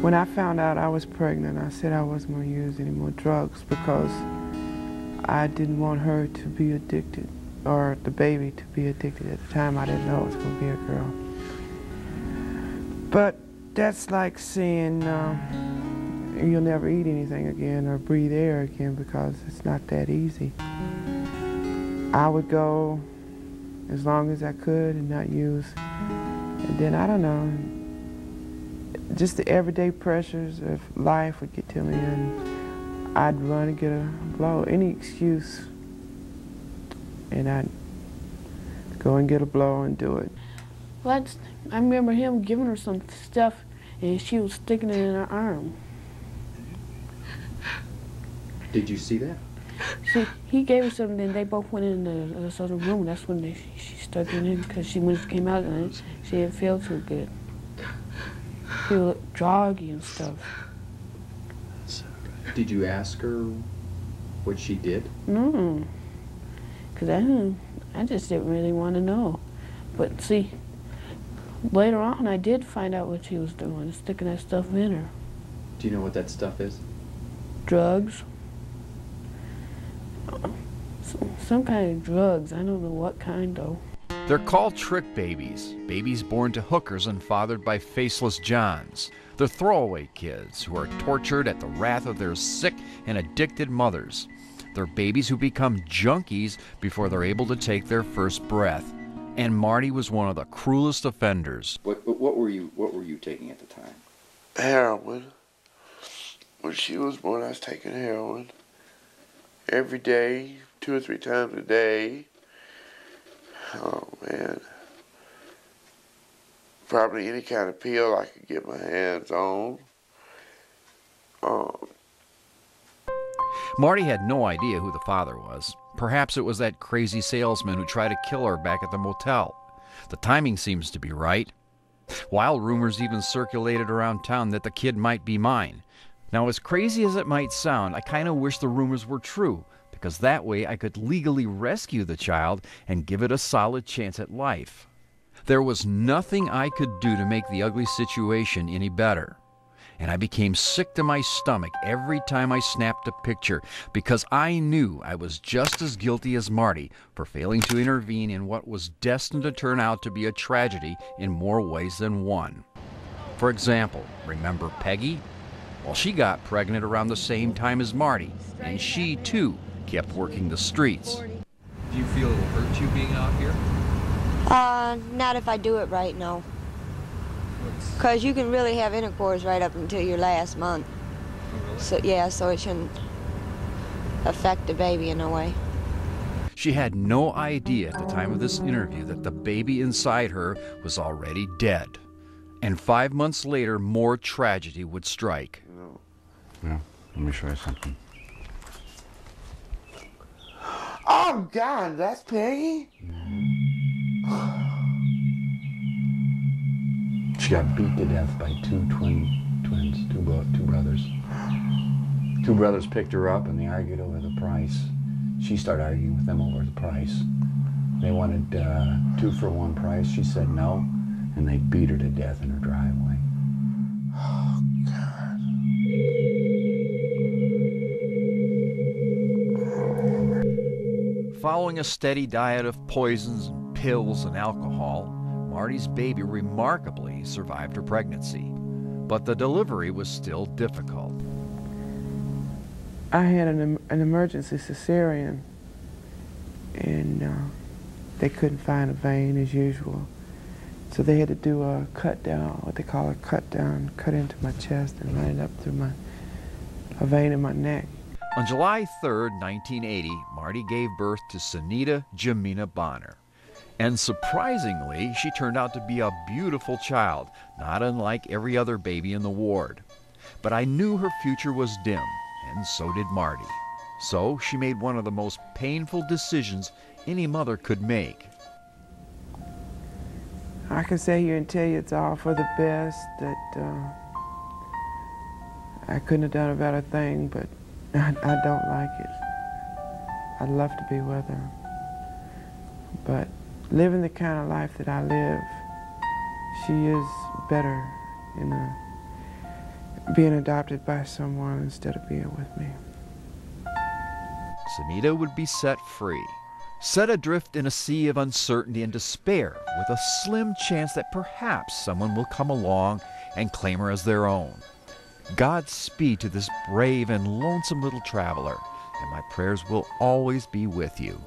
When I found out I was pregnant, I said I wasn't going to use any more drugs because I didn't want her to be addicted, or the baby to be addicted. At the time, I didn't know it was going to be a girl. But that's like saying you'll never eat anything again or breathe air again, because it's not that easy. I would go as long as I could and not use. And then, I don't know, just the everyday pressures of life would get to me, and I'd run and get a blow, any excuse, and I'd go and get a blow and do it. Well, I remember him giving her some stuff, and she was sticking it in her arm. Did you see that? He gave her something, and they both went in the other room. That's when she stuck it in, because when she came out, and she didn't feel too good. She looked druggy and stuff. Did you ask her what she did? No, because I just didn't really want to know. But see, later on I did find out what she was doing, sticking that stuff in her. Do you know what that stuff is? Drugs. Some kind of drugs. I don't know what kind, though. They're called trick babies, babies born to hookers and fathered by faceless Johns. They're throwaway kids who are tortured at the wrath of their sick and addicted mothers. They're babies who become junkies before they're able to take their first breath. And Martie was one of the cruelest offenders. What were you taking at the time? Heroin. When she was born, I was taking heroin every day, 2 or 3 times a day. Oh, man. Probably any kind of pill I could get my hands on. Martie had no idea who the father was. Perhaps it was that crazy salesman who tried to kill her back at the motel. The timing seems to be right. Wild rumors even circulated around town that the kid might be mine. Now, as crazy as it might sound, I kind of wish the rumors were true, because that way I could legally rescue the child and give it a solid chance at life. There was nothing I could do to make the ugly situation any better. And I became sick to my stomach every time I snapped a picture, because I knew I was just as guilty as Martie for failing to intervene in what was destined to turn out to be a tragedy in more ways than one. For example, remember Peggy? Well, she got pregnant around the same time as Martie, and she, too, kept working the streets. Do you feel it'll hurt you being out here? Not if I do it right, no. Because you can really have intercourse right up until your last month. Oh, really? So, yeah, so it shouldn't affect the baby in a way. She had no idea at the time of this interview that the baby inside her was already dead. And 5 months later, more tragedy would strike. Yeah, let me show you something. Oh, God, that's Peggy? She got beat to death by two brothers. Two brothers picked her up and they argued over the price. She started arguing with them over the price. They wanted 2 for 1 price. She said no, and they beat her to death in her driveway. Oh, God. Following a steady diet of poisons, and pills, and alcohol, Martie's baby remarkably survived her pregnancy. But the delivery was still difficult. I had an emergency cesarean, and they couldn't find a vein as usual. So they had to do a cut down, what they call a cut down, cut into my chest and run it up through a vein in my neck. On July 3rd, 1980, Martie gave birth to Sunita Jamina Bonner. And surprisingly, she turned out to be a beautiful child, not unlike every other baby in the ward. But I knew her future was dim, and so did Martie. So she made one of the most painful decisions any mother could make. I can sit here and tell you it's all for the best, that I couldn't have done a better thing, but I don't like it. I'd love to be with her. But living the kind of life that I live, she is better being adopted by someone instead of being with me. Samita would be set free, set adrift in a sea of uncertainty and despair, with a slim chance that perhaps someone will come along and claim her as their own. Godspeed to this brave and lonesome little traveler, and my prayers will always be with you.